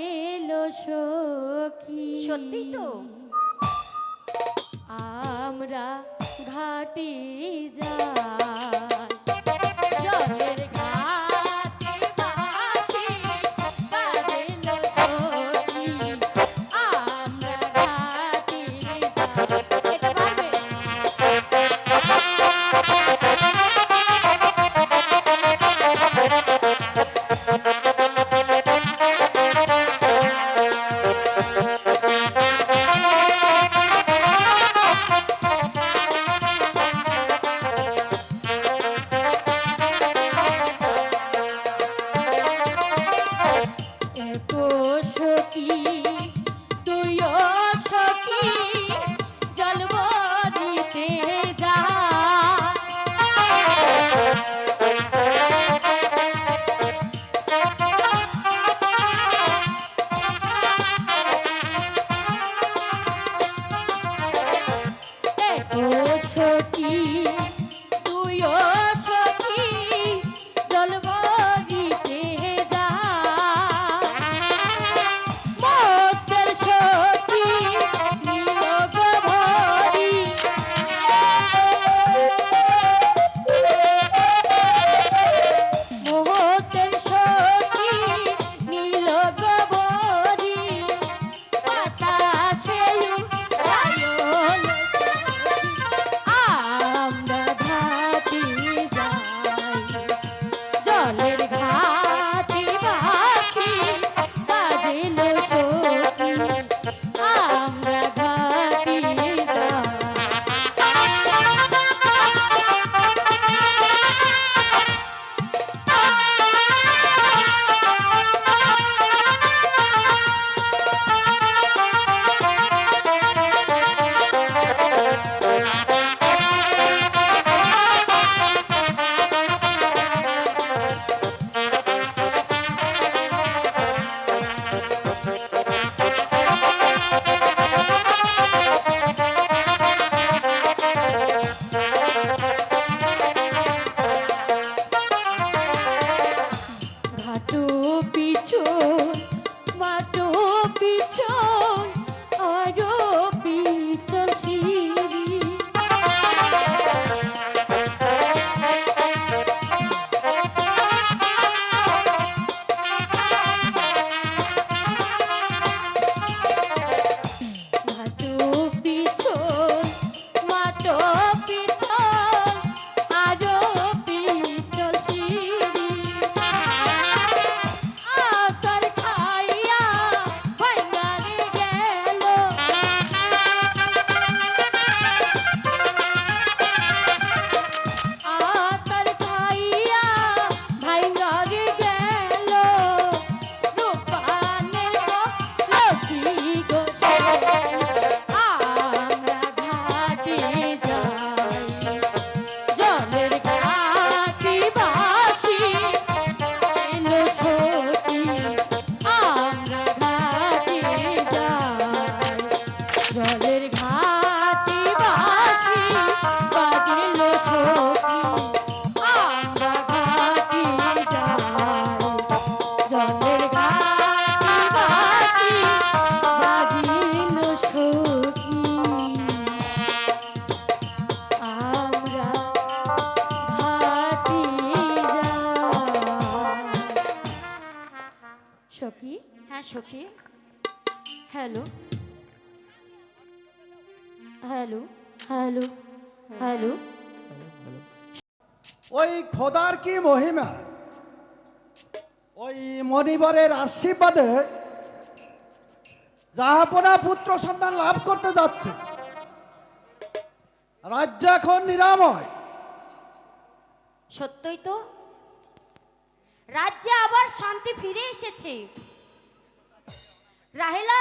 এলো সখী। সত্যি তো, আমরা ঘাটে যাই, জলের ঘাটে বাঁশি বাজলো সখী। আমরা ঘাটে যাই। এটা পারবে? এত সখী তুইও সখী জল ভরিতে যা। এত সখী তুইও সখী জল ভরিতে যা। মতের সখী নীল গভীর, মতের সখী নীল গভীর, বাতাসে উড়ায়ন সখী। আমরা ঘাটে যাই, জলের ঘাটে বাঁশি বাজলো সখী। আমরা ঘাটে যাই। ঘাটো পিছন মাটো পিছন আরো পিছন সিঁড়ি। ঘাটো পিছন মাটো পিছন আরো পিছন সিঁড়ি। আসার খাইয়া ভাঙারে গেল, আসার খাইয়া ভাঙারে গেল। রূপানের লসি গো সখী। আমরা ঘাটে যাই, জলের ঘাটে বাঁশি বাজলো সখী। আমরা ঘাটে যাই, জলের ঘাটে বাঁশি বাজলো সখী। আমরা ঘাটে যাই, জলের ঘাটে বাঁশি বাজলো সখী। আমরা ঘাটে যাই। সখী, হ্যাঁ সখী, হ্যালো হ্যালো হ্যালো হ্যালো। ওই খোদার কি মহিমা, ওই মনিবরের আশীর্বাদে জাহাপনা পুত্র সন্তান লাভ করতে যাচ্ছে। রাজ্য এখন নিরাময়। সত্যই তো, রাজ্যে আবার শান্তি ফিরে এসেছে। রাহেলা,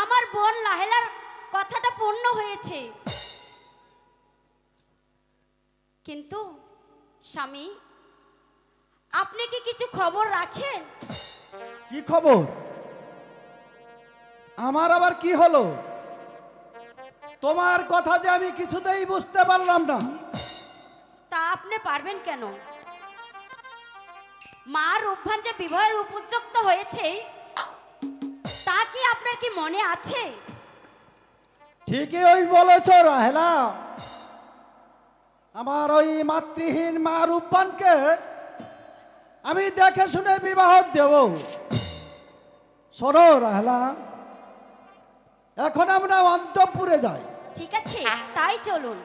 আমার বোন রাহেলার কথাটা পূর্ণ হয়েছে। কিন্তু স্বামী, আপনি কি কিছু খবর রাখেন? কি খবর? আমার আবার কি হলো? তোমার কথা যে আমি কিছুতেই বুঝতে পারলাম না। তা আপনি পারবেন কেন? মা রূপভান যে বিবাহের উপযুক্ত হয়েছে কি মনে আছে? ঠিকই ওই বলেছ রাহেলা, আমার ওই মাতৃহীন মা রূপবানকে আমি দেখে শুনে বিবাহ দেব। শোনো রাহেলা, এখন আমরা অন্তঃপুরে যাই। ঠিক আছে, তাই চলুন।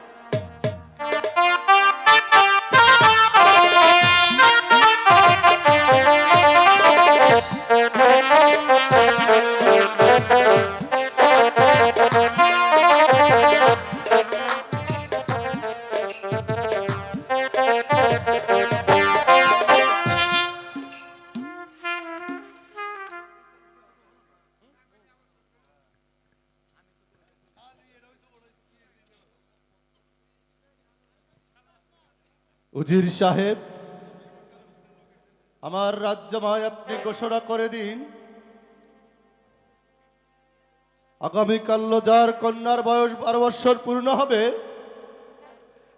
উজির সাহেব, আমার রাজ্যময় আপনি ঘোষণা করে দিন, আগামীকাল যার কন্যার বয়স 12 বৎসর পূর্ণ হবে,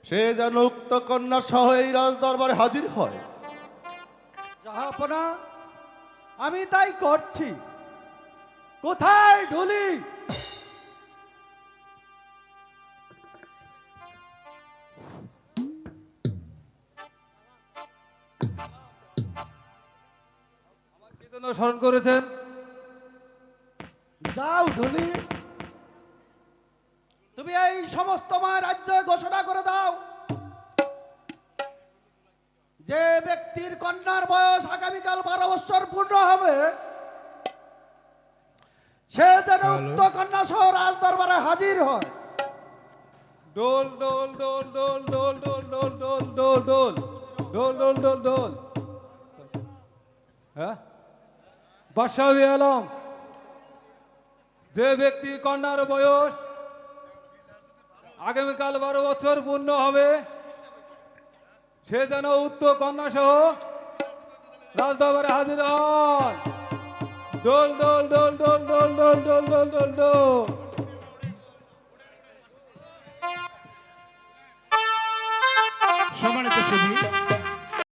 সে যেন উক্ত কন্যা সহ এই রাজদরবারে হাজির হয়। জাহাপনা, আমি তাই করছি। কোথায় ঢুলি? কি জন্য স্মরণ করেছেন? যাও ঢুলি, তুমি এই সমস্ত মায়ের রাজ্যে ঘোষণা করে দাও, যে ব্যক্তির কন্যার বয়স আগামীকাল 12 বৎসর পূর্ণ হবে, সে যেন উক্ত কন্যা সহ রাজ দরবারে হাজির হয়। ডোল ডোল ডোল ডোল ডোল ডোল ডোল ডোল ডোল ডোল ডোল ডোল ডোল ডোল। হ্যাঁ, বাদশাহ আলম, যে ব্যক্তির কন্যার বয়স আগামীকাল 12 বছর পূর্ণ হবে, সে যেন উক্ত কন্যা সহ রাজদরবারে হাজির হন। ডোল ডোল ডোল ডোল ডোল ডোল ডোল ডোল ডোল ডোল। সম্মানিত সুধী,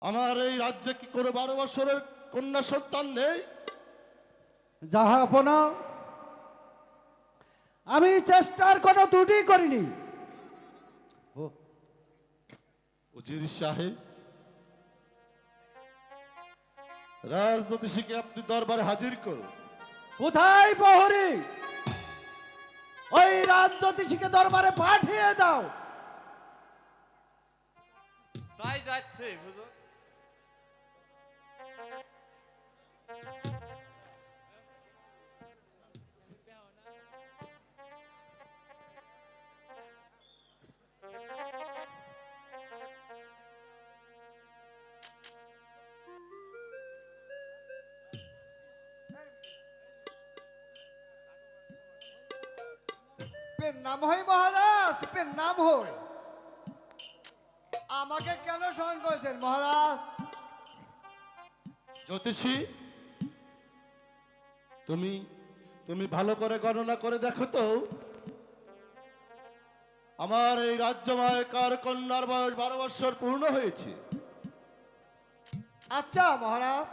আমার এই রাজ্যে কি কোনো 12 বৎসরের কন্যা সন্তান নেই? জাহাপনা, আমি চেষ্টার কোনো ত্রুটি করিনি। উজির সাহেব, রাজজ্যোতিষীকে আপনি দরবারে হাজির করুন। কোথায় প্রহরী? ওই রাজজ্যোতিষীকে দরবারে পাঠিয়ে দাও। তাই যাচ্ছে হুজুর। নাম হই মহারাজ, নাম হই। আমাকে কেন স্মরণ করেছেন মহারাজ? জ্যোতিষী, তুমি তুমি ভালো করে গণনা করে দেখো তো, আমার এই রাজ্যময় কার কন্যার বয়স 12 বৎসর পূর্ণ হয়েছে। আচ্ছা মহারাজ,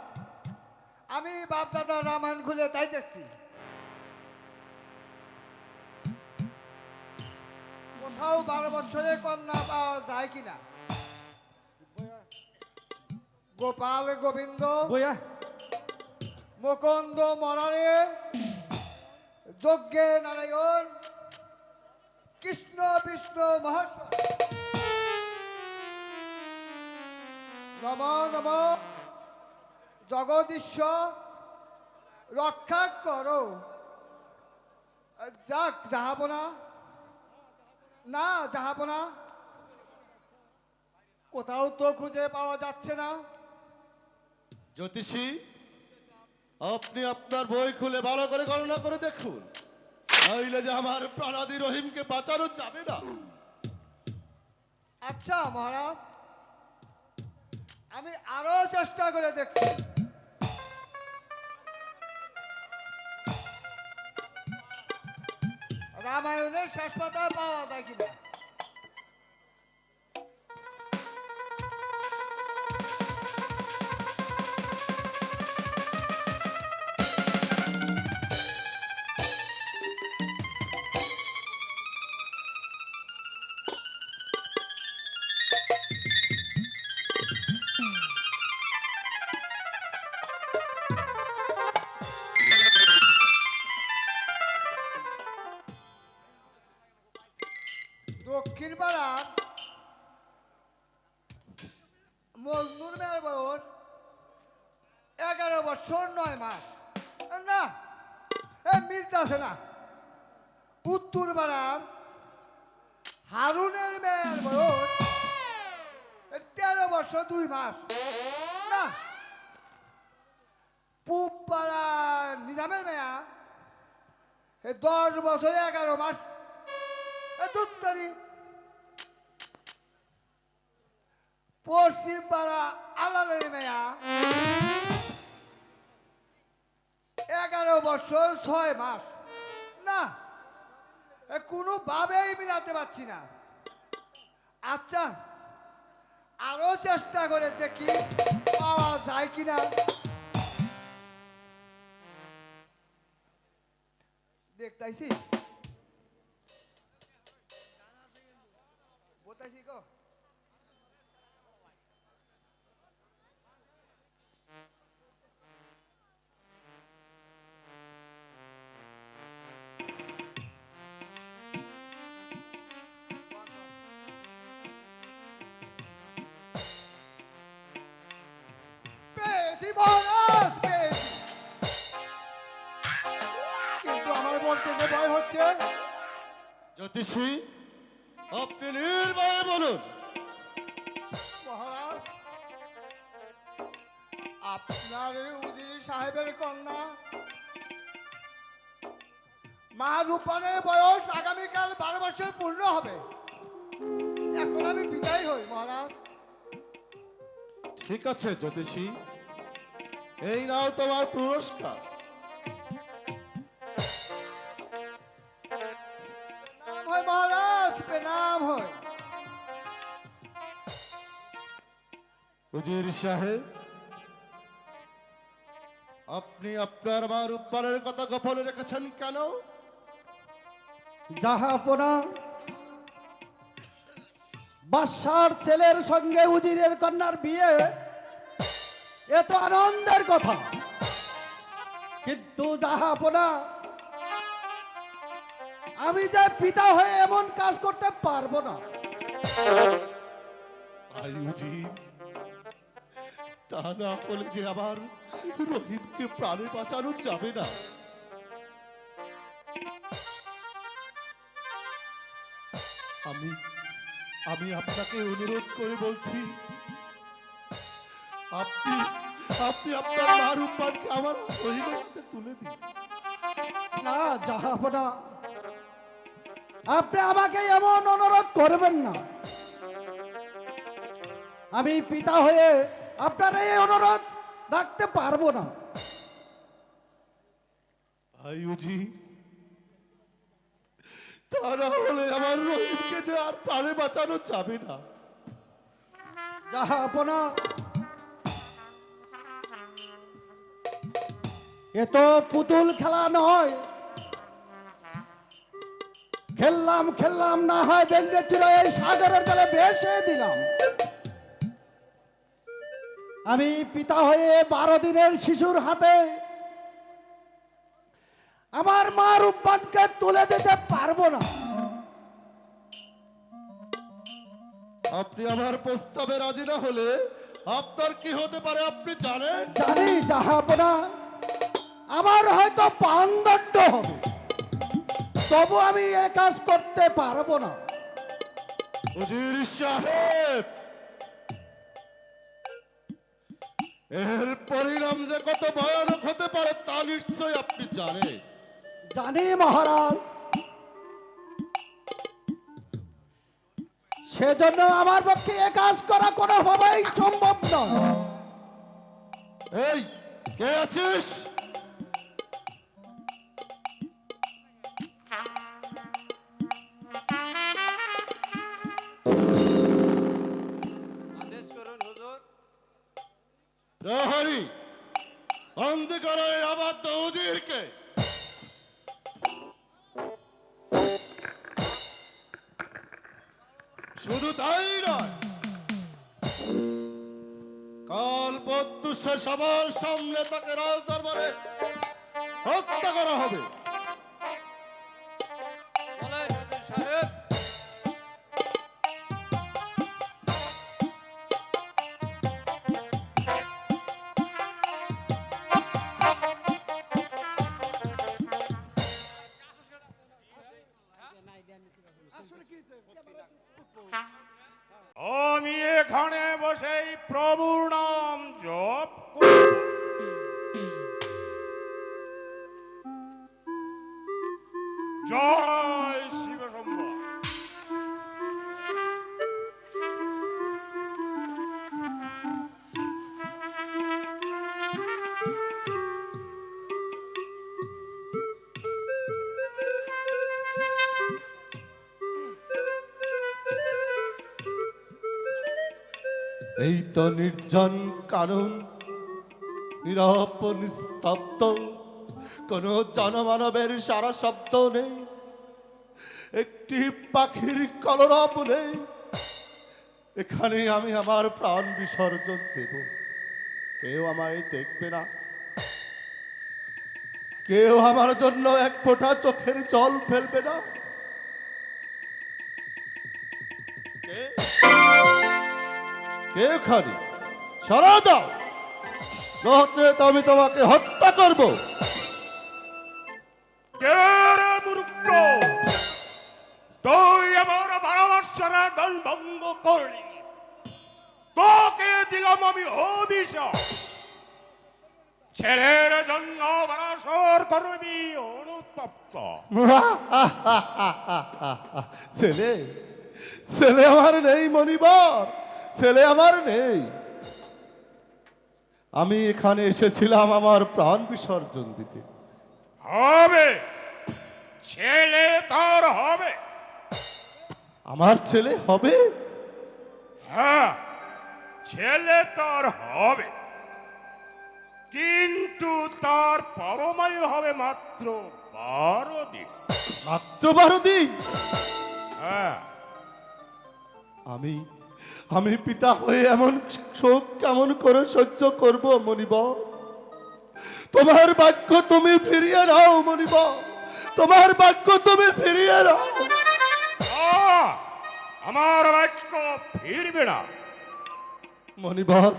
আমি বাপ দাদা রামায়ণ খুলে তাই দেখছি। কোথাও 12 বছরের কন্যা পাওয়া যায় কিনা। গোপাল গোবিন্দ বইয়া মুকুন্দ মরারে, যজ্ঞে নারায়ণ, কৃষ্ণ বিষ্ণু মহর্ষ, নম নম জগদীশ্বর রক্ষা করো। যাক যাহাবনা, না যাহাবনা, কোথাও তো খুঁজে পাওয়া যাচ্ছে না। জ্যোতিষী, আপনি আপনার বই খুলে ভালো করে গণনা করে দেখুন, নইলে যে আমার প্রাণাদি রহিমকে বাঁচানো যাবে না। আচ্ছা মহারাজ, আমি আরো চেষ্টা করে দেখছি। রামায়ণের শেষ পাতা পাওয়া যায় কিনা। বছর 9 মাস না মিলতে আছে না। উত্তর পাড়ার হারুনের মেয়ের বয়স 13 বছর 2 মাস না। পূব পাড়ার নিজামের মেয়া 10 বছর 11 মাস দুত্তরি। পশ্চিম পাড়া আলালের মেয়া 11 বছর 6 মাস না। কোনোভাবেই মিলাতে পারছি না। আচ্ছা আরো চেষ্টা করে দেখি পাওয়া যায় কিনা। দেখতাইছি বলতাইছি গো। পেয়েছি মহারাজ পেয়েছি, কিন্তু আমার বলতে যে ভয় হচ্ছে। জ্যোতিষী আপনি নির্ভয়ে বলুন। মহারাজ আপনার এই উজির সাহেবের কন্যা মা রূপানের বয়স আগামীকাল 12 বছর পূর্ণ হবে। এখন আমি বিদায় হই মহারাজ। ঠিক আছে জ্যোতিষী, এই নাও তোমার পুরস্কার। নাম হয় মহারাজ, নাম হয়। উজির সাহেব, আপনি আপনার মা রূপবানের কথা গোপনে রেখেছেন কেন? জাহাপনা বাদশার ছেলের সঙ্গে উজিরের কন্যার বিয়ে, এ তো আনন্দের কথা, কিন্তু জাহাপনা আমি যে পিতা হয়ে এমন কাজ করতে পারবো না। আই উজির, তা না বলে যে আবার রহিমকে প্রাণে বাঁচানো যাবে না। আমি আমি আপনাকে অনুরোধ করে বলছি, আপনি আপনি আপনার মা রূপবানকে আমার রহিমের হাতে তুলে দিন। না জাহাপনা, আপনি আমাকে এমন অনুরোধ করবেন না। আমি পিতা হয়ে আপনার এই অনুরোধ রাখতে পারবো না। আয়ুজি, তা না হলে আমার রহিমকে যে আর প্রাণে বাঁচানো যাবে না। জাহাপনা, এ তো পুতুল খেলা নয়। খেললাম না হয় বেঙ্গে ছিল এই সাগরের জলে ভেসে দিলাম। আমি পিতা হয়ে 12 দিনের শিশুর হাতে আমার মা রূপবানকে তুলে দিতে পারবো না। আপনি আমার প্রস্তাবে রাজি না হলে আপনার কি হতে পারে আপনি জানেন? জানি জাহাপনা, আমার হয়তো প্রাণদণ্ড হবে, তবু আমি এ কাজ করতে পারবো না। উজির সাহেব, এর পরিণাম যে কত ভয়ানক হতে পারে তা নিশ্চয়ই আপনি জানেন। জানি মহারাজ, সেজন্য আমার পক্ষে এ কাজ করা কোনোভাবেই সম্ভব নয়। এই কে আছিস? আদেশ করুন হুজুর। প্রহরী, বন্দি করো এই অবাধ্য উজিরকে। শুধু তাই নয়, কাল প্রত্যুষে সবার সামনে তাকে রাজ দরবারে হত্যা করা হবে। বলেন হুজুর সাহেব। জয় শিব শম্ভ। এই তো নির্জন কানন, নীরব নিস্তব্ধ, কোনো জনমানবের সারা শব্দ নেই, একটি পাখির কলরব নেই। এখানে আমি আমার প্রাণ বিসর্জন দেব। কেউ আমায় দেখবে না, কেউ আমার জন্য এক ফোঁটা চোখের জল ফেলবে না। কে কে খালি সরা দাও, নচেত আমি তোমাকে হত্যা করব। কে রে মূর্খ, তুই আমার 12 বৎসরের দল ভঙ্গ করলি, তোকে দিলাম আমি অভিশাপ। ছেলের জন্য বারাসর করবি অনুতপ্ত। ছেলে ছেলে আমার নেই মনিবর, ছেলে আমার নেই। আমি এখানে এসেছিলাম আমার প্রাণ বিসর্জন দিতে। হবে, ছেলে তোর হবে। আমার ছেলে হবে? হ্যাঁ, ছেলে তোর হবে, কিন্তু তার পরমায়ু হবে মাত্র 12 দিন। মাত্র 12 দিন? হ্যাঁ, আমি পিতা হয়ে এমন শোক কেমন করে সহ্য করব মনিবর? তোমার বাক্য তুমি ফিরিয়ে নাও মনিবর, তোমার বাক্য তুমি ফিরিয়ে নাও। আমার বাক্য ফিরবে না। মনিবর,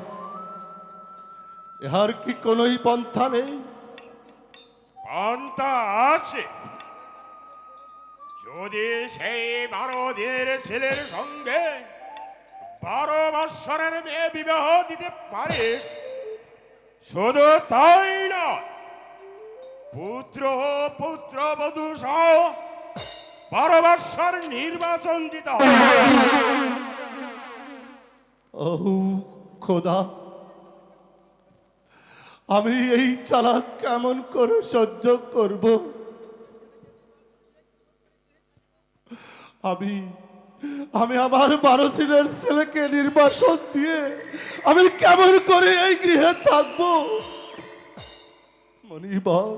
ইহার কি কোনোই পন্থা নেই? পন্থা আছে, যদি সেই 12 দিনের ছেলের সঙ্গে 12 বৎসরের মেয়ে বিবাহ দিতে পারে। শুধু তাই না, পুত্র ও পুত্রবধূ সহ 12 বৎসর নির্বাচন দিতে হবে। ও খোদা, আমি এই চালাক কেমন করে সহ্য করব? আমি আমার 12 দিনের ছেলেকে নির্বাসন দিয়ে আমি কেমন করে এই গৃহে থাকবো? মনিবর,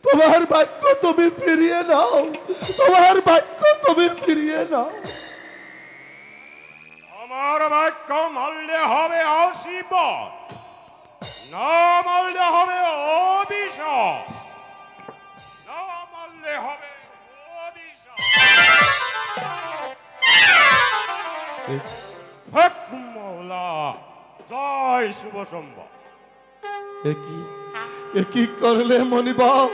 তোমার বাক্য তুমি ফিরিয়ে নাও, তোমার বাক্য তুমি ফিরিয়ে নাও। আমার বাক্য মানলে হবে আশীর্বাদ, না মানলে হবে অভিশাপ, না মানলে হবে অভিশাপ। হক মৌলা, জয় শুভ সম্ভব। এ কি করলে মনিবর?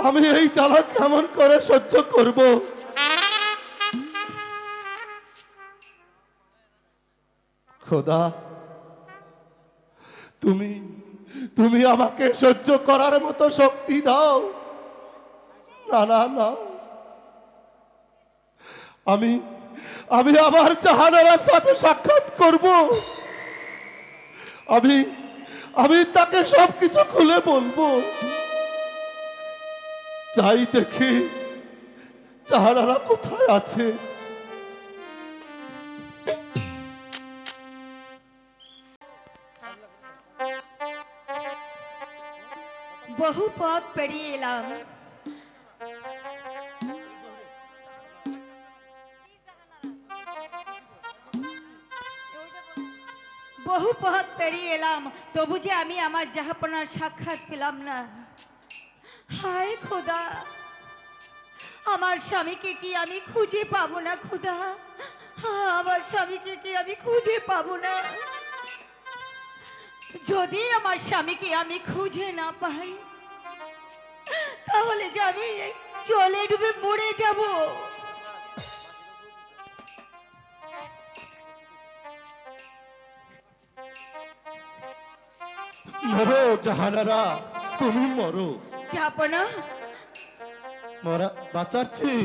আমি এই জ্বালা কেমন করে সহ্য করব? খোদা, তুমি আমাকে সহ্য করার মতো শক্তি দাও। না না না, আমি আবার জাহানারার সাথে সাক্ষাৎ করব। আমি তাকে সবকিছু খুলে বলবো। যাই দেখি জাহানারা কোথায় আছে। বহু পথ পেরিয়ে এলাম, বহু পথ পেরিয়ে এলাম, তবু যে আমি আমার জাহাপনার সাক্ষাৎ পেলাম না। হায় খোদা, আমার স্বামীকে কি আমি খুঁজে পাবো না? খোদা, আমার স্বামীকে কি আমি খুঁজে পাবো না? যদি আমার স্বামীকে আমি খুঁজে না পাই, তাহলে যে আমি জলে ডুবে মরে যাব। মরো জাহানারা, তুমি মরো। জাহাপনা, মরা বাঁচার চেয়ে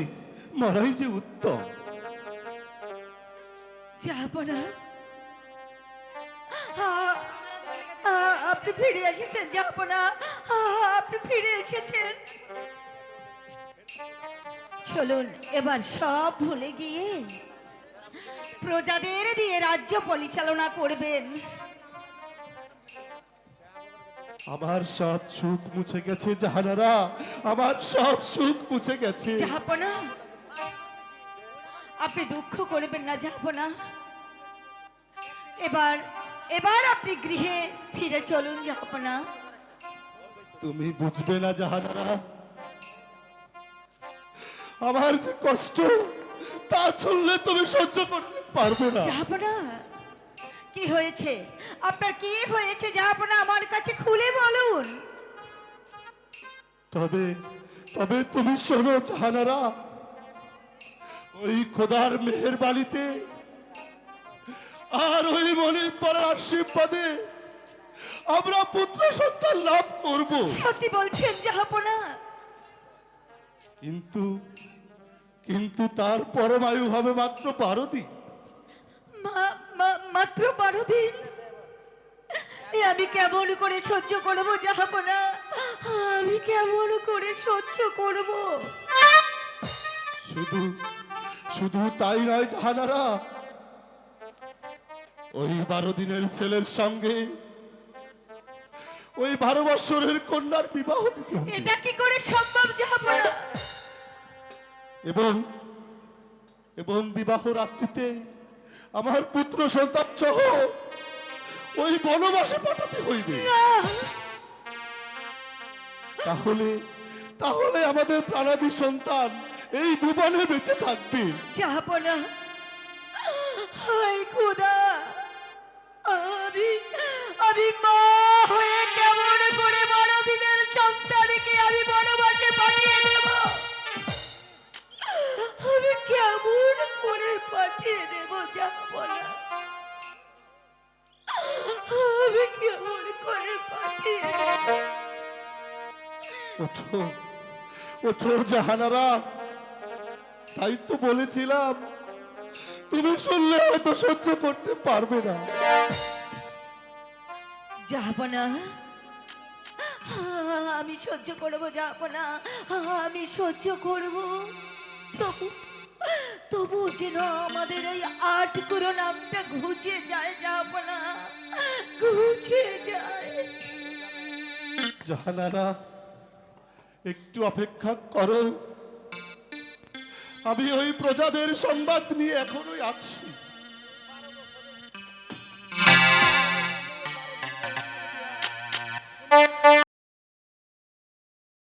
মরাই যে উত্তম। জাহাপনা, আপনি ফিরে এসেছেন জাহাপনা, আপনি ফিরে এসেছেন। চলুন এবার সব ভুলে গিয়ে প্রজাদের দিয়ে রাজ্য পরিচালনা করবেন। আমার সব সুখ মুছে গেছে জাহানারা, আমার সব সুখ মুছে গেছে। জাহাপনা, আপনি দুঃখ করবেন না জাহাপনা। এবার এবার আপনি গৃহে ফিরে চলুন জাহাপনা। তুমি বুঝবে না জাহানারা, আমার যে কষ্ট তা শুনলে তুমি সহ্য করতে পারবে না। জাহাপনা, কি হয়েছে আপনার, কি হয়েছে জাহাপনা, আমার কাছে খুলে বলুন। তবে তবে তুমি শোনো জাহানারা, ওই খোদার মেহেরবানিতে আর ওই মনির পাড়ার আশীর্বাদে আমরা পুত্র সন্তান লাভ করব। সত্যি বলছেন জাহাপনা? কিন্তু কিন্তু তার পরমায়ু হবে মাত্র 12 দিন। মাত্র 12 দিন? এ আমি কেমন করে সহ্য করবো জাহাপনা, আমি কেমন করে সহ্য করব? শুধু শুধু তাই নয় জাহানারা, ওই 12 দিনের ছেলের সঙ্গে ওই 12 বৎসরের কন্যার বিবাহ দিতে হবে। এটা কি করে সম্ভব জাহাপনা? এবং এবং বিবাহ রাত্রিতে আমার পুত্র সন্তান সহ ওই বনবাসে পাঠাতে হইবে। তাহলে তাহলে আমাদের প্রাণাদি সন্তান এই ভুবনে বেঁচে থাকবে। জাহাপনা, হায় খোদা, আমি আমি মা হয়ে কেমন করে 12 দিনের সন্তানকে আমি বনবাসে পাঠিয়ে দেব? আমি কেমন করে পাঠিয়ে দেব জাহাপনা? আমি কেমন করে পাঠিয়ে দেব? ওঠো ওঠো জাহানারা, তাই তো বলেছিলাম তুমি শুনলে হয়তো সহ্য করতে পারবে না। জাহাপনা, আমি সহ্য করব জাহাপনা, আমি সহ্য করব। তবু তবু যেন আমাদের ওই 8 গুরু নামটা ঘুচে যায় জাহাপনা, ঘুচে যায়। জাহানারা, একটু অপেক্ষা করো, আমি ওই প্রজাদের সংবাদ নিয়ে এখনোই আছি।